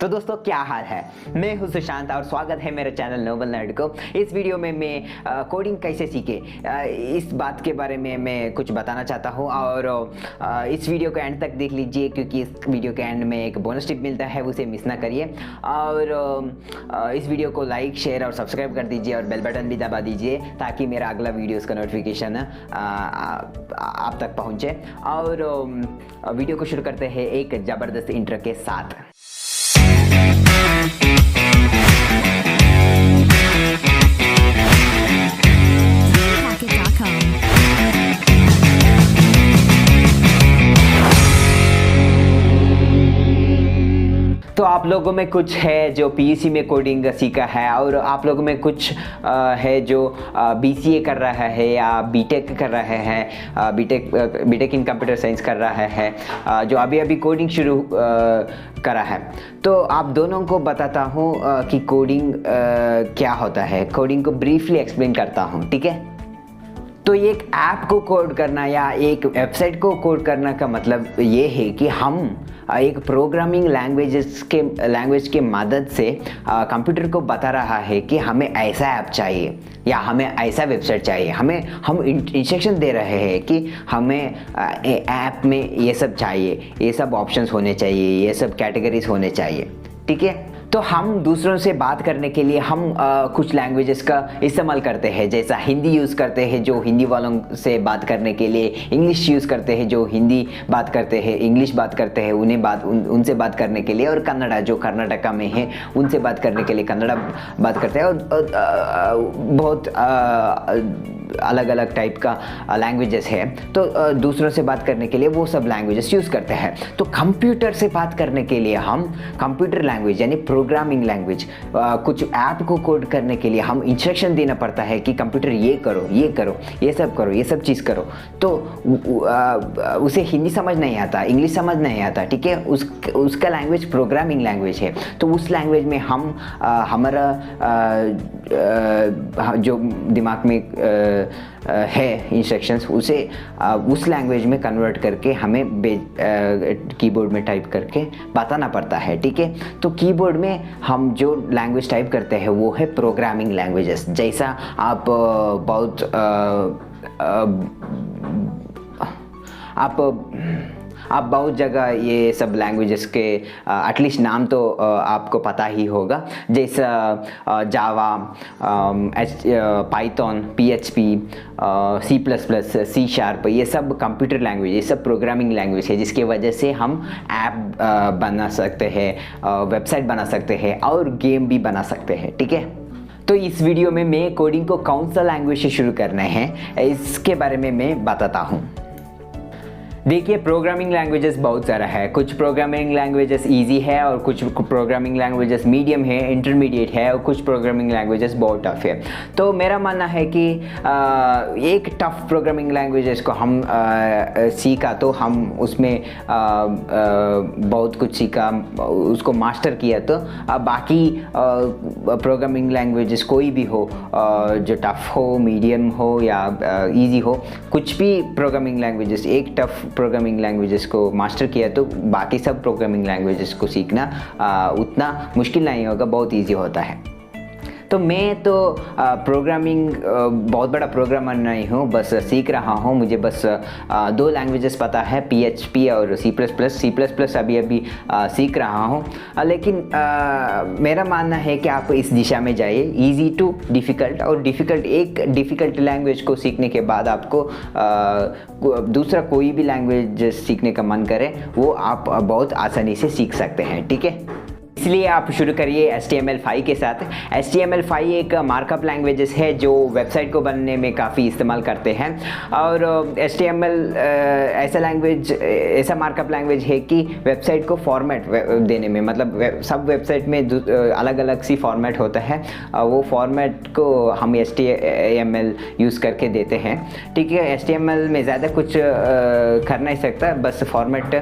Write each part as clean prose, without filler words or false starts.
तो दोस्तों क्या हाल है। मैं हूं सुशांत और स्वागत है मेरे चैनल नोबल नर्ड को। इस वीडियो में मैं कोडिंग कैसे सीखे इस बात के बारे में मैं कुछ बताना चाहता हूं और इस वीडियो को एंड तक देख लीजिए क्योंकि इस वीडियो के एंड में एक बोनस टिप मिलता है, उसे मिस ना करिए। और इस वीडियो को लाइक शेयर और सब्सक्राइब कर दीजिए और बेल बटन भी दबा दीजिए ताकि मेरा अगला वीडियोज़ का नोटिफिकेशन आप तक पहुँचे। और वीडियो को शुरू करते हैं एक ज़बरदस्त इंट्रो के साथ। तो आप लोगों में कुछ है जो पीयूसी में कोडिंग सीखा है और आप लोगों में कुछ है जो बीसीए कर रहा है या बीटेक कर रहा है, बीटेक इन कंप्यूटर साइंस कर रहा है, जो अभी कोडिंग शुरू करा है। तो आप दोनों को बताता हूँ कि कोडिंग क्या होता है। कोडिंग को ब्रीफली एक्सप्लेन करता हूँ, ठीक है। तो एक ऐप को कोड करना या एक वेबसाइट को कोड करना का मतलब ये है कि हम एक प्रोग्रामिंग लैंग्वेज के मदद से कंप्यूटर को बता रहा है कि हमें ऐसा ऐप चाहिए या हमें ऐसा वेबसाइट चाहिए। हम इंस्ट्रक्शन दे रहे हैं कि हमें ऐप में ये सब चाहिए, ये सब ऑप्शंस होने चाहिए, ये सब कैटेगरीज होने चाहिए, ठीक है। तो हम दूसरों से बात करने के लिए हम कुछ लैंग्वेजेस का इस्तेमाल करते हैं, जैसा हिंदी यूज़ करते हैं जो हिंदी वालों से बात करने के लिए, इंग्लिश यूज़ करते हैं जो हिंदी बात करते हैं, इंग्लिश बात करते हैं उनसे बात करने के लिए, और कन्नड़ा जो कर्नाटका में है उनसे बात करने के लिए कन्नड़ा बात करते हैं, और बहुत अलग अलग टाइप का लैंग्वेजेस है। तो दूसरों से बात करने के लिए वो सब लैंग्वेजेस यूज़ करते हैं। तो कंप्यूटर से बात करने के लिए हम कंप्यूटर लैंग्वेज यानी प्रोग्रामिंग लैंग्वेज, कुछ ऐप को कोड करने के लिए हम इंस्ट्रक्शन देना पड़ता है कि कंप्यूटर ये करो, ये करो, ये सब करो, ये सब चीज़ करो। तो उसे हिंदी समझ नहीं आता, इंग्लिश समझ नहीं आता, ठीक है। उसका लैंग्वेज प्रोग्रामिंग लैंग्वेज है। तो उस लैंग्वेज में हम हमारा जो दिमाग में है इंस्ट्रक्शंस उसे उस लैंग्वेज में कन्वर्ट करके हमें कीबोर्ड में टाइप करके बताना पड़ता है, ठीक है। तो कीबोर्ड में हम जो लैंग्वेज टाइप करते हैं वो है प्रोग्रामिंग लैंग्वेजेस। जैसा आप बहुत जगह ये सब लैंग्वेजेस के एटलीस्ट नाम तो आपको पता ही होगा, जैसा जावा, पाइथन, पीएचपी, C++, ये सब कंप्यूटर लैंग्वेज, ये सब प्रोग्रामिंग लैंग्वेज है जिसकी वजह से हम ऐप बना सकते हैं, वेबसाइट बना सकते हैं और गेम भी बना सकते हैं, ठीक है। तो इस वीडियो में मैं कोडिंग को कौन सा लैंग्वेज से शुरू करना है इसके बारे में मैं बताता हूँ। देखिए, प्रोग्रामिंग लैंग्वेजेस बहुत सारा है। कुछ प्रोग्रामिंग लैंग्वेजेस इजी है और कुछ प्रोग्रामिंग लैंग्वेजेस मीडियम है, इंटरमीडिएट है, और कुछ प्रोग्रामिंग लैंग्वेजेस बहुत टफ है। तो मेरा मानना है कि एक टफ प्रोग्रामिंग लैंग्वेजेस को हम सीखा तो हम उसमें बहुत कुछ सीखा, उसको मास्टर किया, तो बाकी प्रोग्रामिंग लैंग्वेजेस कोई भी हो, जो टफ हो, मीडियम हो या ईजी हो, कुछ भी प्रोग्रामिंग लैंग्वेजेस, एक टफ प्रोग्रामिंग लैंग्वेजेस को मास्टर किया तो बाकी सब प्रोग्रामिंग लैंग्वेजेस को सीखना उतना मुश्किल नहीं होगा, बहुत इजी होता है। तो मैं तो प्रोग्रामिंग बहुत बड़ा प्रोग्रामर नहीं हूँ, बस सीख रहा हूँ। मुझे बस 2 लैंग्वेजेस पता है, PHP और C++। अभी सीख रहा हूँ, लेकिन मेरा मानना है कि आप इस दिशा में जाइए, इजी टू डिफ़िकल्ट। और एक डिफ़िकल्ट लैंग्वेज को सीखने के बाद आपको दूसरा कोई भी लैंग्वेज सीखने का मन करे वो आप बहुत आसानी से सीख सकते हैं, ठीक है। इसलिए आप शुरू करिए HTML5 के साथ। HTML5 एक मार्कअप लैंग्वेजेस है जो वेबसाइट को बनने में काफ़ी इस्तेमाल करते हैं। और HTML ऐसा मार्कअप लैंग्वेज है कि वेबसाइट को फॉर्मेट देने में, मतलब सब वेबसाइट में अलग अलग सी फॉर्मेट होता है, वो फॉर्मेट को हम HTML यूज़ करके देते हैं, ठीक है। HTML में ज़्यादा कुछ कर नहीं सकता, बस फॉर्मेट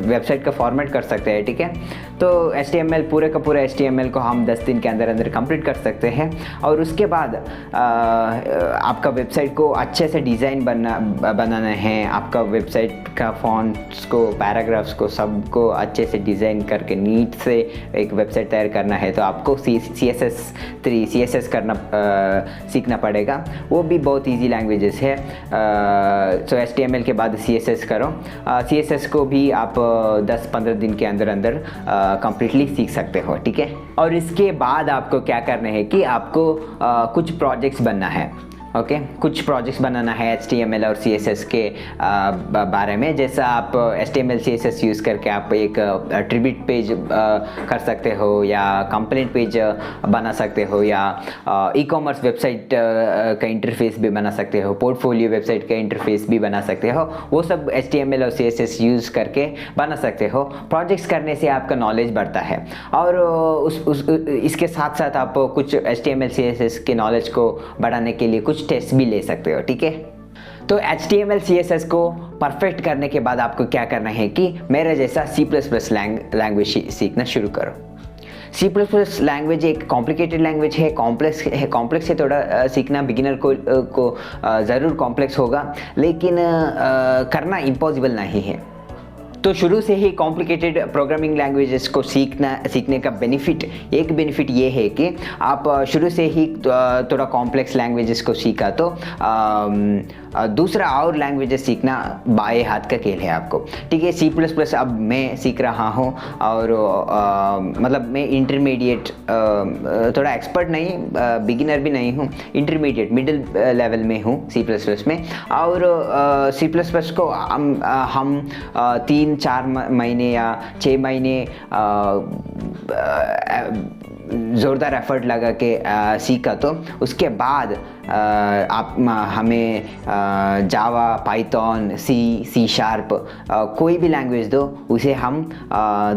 वेबसाइट का फॉर्मेट कर सकते हैं, ठीक है। तो तो HTML पूरे का पूरा HTML को हम 10 दिन के अंदर अंदर कंप्लीट कर सकते हैं। और उसके बाद आपका वेबसाइट को अच्छे से डिज़ाइन बनाना है। आपका वेबसाइट का फॉन्ट्स को, पैराग्राफ्स को, सबको अच्छे से डिज़ाइन करके नीट से एक वेबसाइट तैयार करना है तो आपको CSS करना सीखना पड़ेगा। वो भी बहुत इजी लैंग्वेजेस है। तो HTML के बाद CSS करो। CSS को भी आप 10-15 दिन के अंदर अंदर कंप्लीटली सीख सकते हो, ठीक है। और इसके बाद आपको क्या करना है कि आपको कुछ प्रोजेक्ट्स बनना है, ओके कुछ प्रोजेक्ट्स बनाना है HTML और CSS के बारे में। जैसा आप HTML CSS यूज़ करके आप एक ट्रिब्यूट पेज कर सकते हो, या कंप्लेंट पेज बना सकते हो, या ई-कॉमर्स वेबसाइट का इंटरफेस भी बना सकते हो, पोर्टफोलियो वेबसाइट का इंटरफेस भी बना सकते हो। वो सब HTML और CSS यूज़ करके बना सकते हो। प्रोजेक्ट्स करने से आपका नॉलेज बढ़ता है। और इसके साथ साथ आप कुछ HTML CSS के नॉलेज को बढ़ाने के लिए कुछ टेस्ट भी ले सकते हो, ठीक है। तो HTML CSS को परफेक्ट करने के बाद आपको क्या करना है कि मेरे जैसा C++ लैंग्वेज सीखना शुरू करो। C++ लैंग्वेज एक कॉम्प्लिकेटेड लैंग्वेज है, कॉम्प्लेक्स है थोड़ा। सीखना बिगिनर को ज़रूर कॉम्प्लेक्स होगा, लेकिन करना इम्पॉसिबल नहीं है। तो शुरू से ही कॉम्प्लिकेटेड प्रोग्रामिंग लैंग्वेजेस को सीखने का एक बेनिफिट ये है कि आप शुरू से ही थोड़ा कॉम्प्लेक्स लैंग्वेजेस को सीखा तो दूसरा और लैंग्वेजेस सीखना बाएं हाथ का खेल है आपको, ठीक है। C++ अब मैं सीख रहा हूँ और मतलब मैं इंटरमीडिएट, थोड़ा एक्सपर्ट नहीं, बिगिनर भी नहीं हूँ, इंटरमीडिएट मिडिल लेवल में हूँ C++ में। और C++ को हम 3-4 महीने या 6 महीने ज़ोरदार एफर्ट लगा के सीखा। तो उसके बाद हमें जावा, पाइथन, C शार्प कोई भी लैंग्वेज दो, उसे हम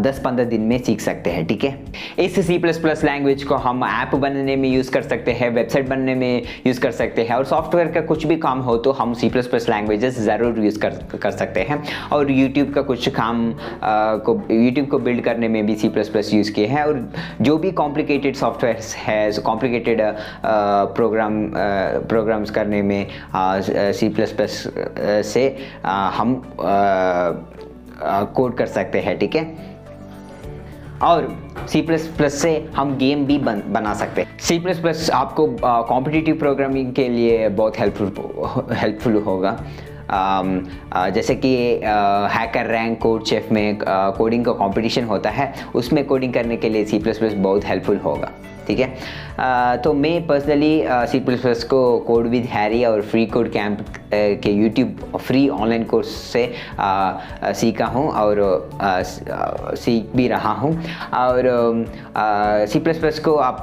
10-15 दिन में सीख सकते हैं, ठीक है। इस C++ लैंग्वेज को हम ऐप बनाने में यूज़ कर सकते हैं, वेबसाइट बनने में यूज़ कर सकते हैं, और सॉफ्टवेयर का कुछ भी काम हो तो हम C++ लैंग्वेजेस ज़रूर यूज़ कर सकते हैं। और यूट्यूब का कुछ काम यूट्यूब को बिल्ड करने में भी C++ यूज़ किए हैं। और जो भी कॉम्प्लिकेटेड सॉफ्टवेयर है, कॉम्प्लिकेटेड प्रोग्राम्स करने में C++ से हम कोड कर सकते हैं, ठीक है। और C++ से हम गेम भी बना सकते हैं। C++ आपको कॉम्पिटिटिव प्रोग्रामिंग के लिए बहुत हेल्पफुल होगा। जैसे कि हैकर रैंक, कोड शेफ में कोडिंग का कंपटीशन होता है, उसमें कोडिंग करने के लिए C++ बहुत हेल्पफुल होगा, ठीक है। तो मैं पर्सनली C++ को कोड विद हैरी और फ्री कोड कैंप के यूट्यूब फ्री ऑनलाइन कोर्स से सीखा हूँ और सीख भी रहा हूँ। और C++ को आप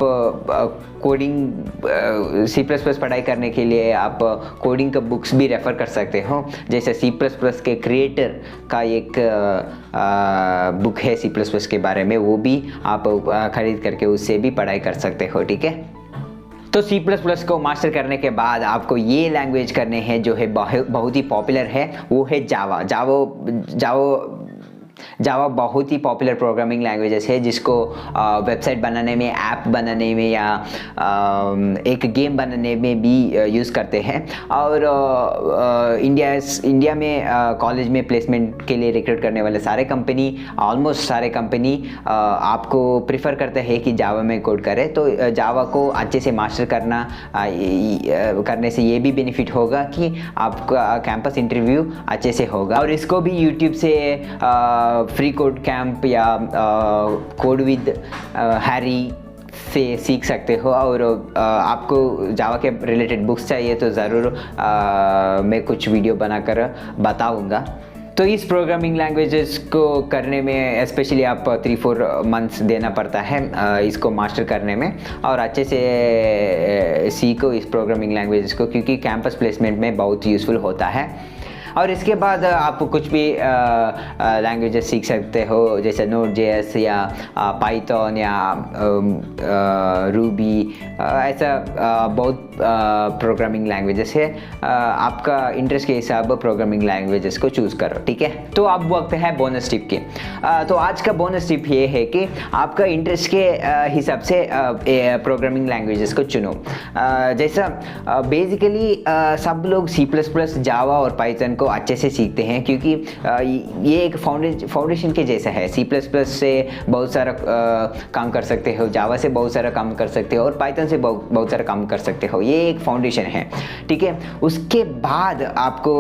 C++ पढ़ाई करने के लिए आप कोडिंग का बुक्स भी रेफ़र कर सकते हो। जैसे C++ के क्रिएटर का एक बुक है C++ के बारे में, वो भी आप खरीद करके उससे भी पढ़ाई कर सकते हो, ठीक है। तो C++ को मास्टर करने के बाद आपको ये लैंग्वेज करने हैं जो है बहुत ही पॉपुलर है, वो है जावा बहुत ही पॉपुलर प्रोग्रामिंग लैंग्वेजेस है, जिसको वेबसाइट बनाने में, ऐप बनाने में, या एक गेम बनाने में भी यूज़ करते हैं। और इंडिया में कॉलेज में प्लेसमेंट के लिए रिक्रूट करने वाले ऑलमोस्ट सारे कंपनी आपको प्रिफर करते हैं कि जावा में कोड करें। तो जावा को अच्छे से मास्टर करने से ये भी बेनिफिट होगा कि आपका कैंपस इंटरव्यू अच्छे से होगा। और इसको भी यूट्यूब से फ्री कोड कैंप या कोड विद हैरी से सीख सकते हो। और आपको जावा के रिलेटेड बुक्स चाहिए तो ज़रूर मैं कुछ वीडियो बनाकर बताऊंगा। तो इस प्रोग्रामिंग लैंग्वेजेस को करने में स्पेशली आप 3-4 मंथ्स देना पड़ता है इसको मास्टर करने में, और अच्छे से सीखो इस प्रोग्रामिंग लैंग्वेजेस को, क्योंकि कैंपस प्लेसमेंट में बहुत यूज़फुल होता है। और इसके बाद आप कुछ भी लैंग्वेजेस सीख सकते हो, जैसे Node.js या पाइथन या रूबी, ऐसा बहुत प्रोग्रामिंग लैंग्वेजेस है, आपका इंटरेस्ट के हिसाब प्रोग्रामिंग लैंग्वेजेस को चूज़ करो, ठीक है। तो अब वक्त है बोनस टिप की। तो आज का बोनस टिप ये है कि आपका इंटरेस्ट के हिसाब से प्रोग्रामिंग लैंग्वेजेस को चुनो। जैसा बेसिकली सब लोग C++, जावा और पाइथन को अच्छे से सीखते हैं, क्योंकि ये एक फाउंडेशन के जैसा है। C++ से बहुत सारा काम कर सकते हो, जावा से बहुत सारा काम कर सकते हो और पाइथन से बहुत सारा काम कर सकते हो। ये एक फाउंडेशन है, ठीक है। उसके बाद आपको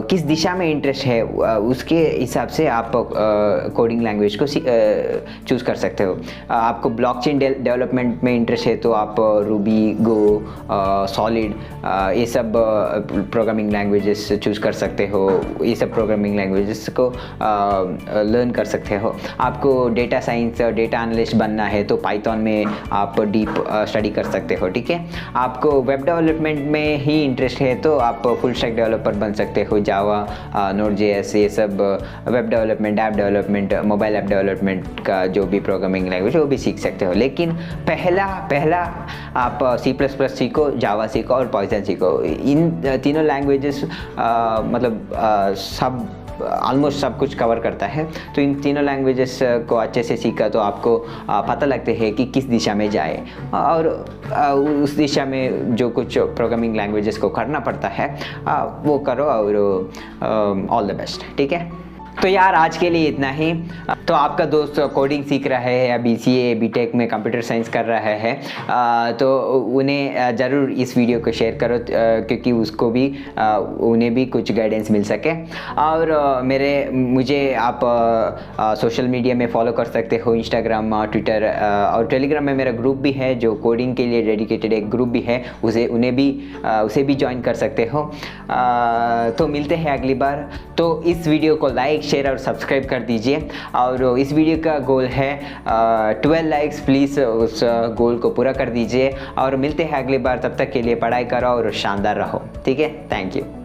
किस दिशा में इंटरेस्ट है उसके हिसाब से आप कोडिंग लैंग्वेज को चूज़ कर सकते हो। आपको ब्लॉकचेन डेवलपमेंट में इंटरेस्ट है तो आप रूबी, गो, सॉलिड, ये सब प्रोग्रामिंग लैंग्वेजेस चूज़ कर सकते हो। ये सब प्रोग्रामिंग लैंग्वेजेस को लर्न कर सकते हो। आपको डेटा साइंस और डेटा एनालिस्ट बनना है तो पाइथन में आप डीप स्टडी कर सकते हो, ठीक है। आपको वेब डेवलपमेंट में ही इंटरेस्ट है तो आप फुल स्टैक डेवलपर बन सकते हो। जावा, नोड.js, ये सब web development, app development, mobile app development का जो भी प्रोग्रामिंग लैंग्वेज है वो भी सीख सकते हो। लेकिन पहला आप C++ सीखो, जावा सीखो और पाइथन सीखो। इन तीनों लैंग्वेजेस सब ऑलमोस्ट सब कुछ कवर करता है। तो इन तीनों लैंग्वेजेस को अच्छे से सीखा तो आपको पता लगते हैं कि किस दिशा में जाए, और उस दिशा में जो कुछ प्रोग्रामिंग लैंग्वेजेस को करना पड़ता है वो करो, और ऑल द बेस्ट, ठीक है। तो यार आज के लिए इतना ही। तो आपका दोस्त कोडिंग सीख रहा है या BCA, BTech में कंप्यूटर साइंस कर रहा है, तो उन्हें ज़रूर इस वीडियो को शेयर करो, क्योंकि उसको भी उन्हें भी कुछ गाइडेंस मिल सके। और मुझे आप सोशल मीडिया में फॉलो कर सकते हो, इंस्टाग्राम, ट्विटर और टेलीग्राम में मेरा ग्रुप भी है जो कोडिंग के लिए डेडिकेटेड एक ग्रुप भी है, उसे भी ज्वाइन कर सकते हो। तो मिलते हैं अगली बार। तो इस वीडियो को लाइक, शेयर और सब्सक्राइब कर दीजिए। और इस वीडियो का गोल है 12 लाइक्स, प्लीज़ उस गोल को पूरा कर दीजिए। और मिलते हैं अगली बार, तब तक के लिए पढ़ाई करो और शानदार रहो, ठीक है। Thank you.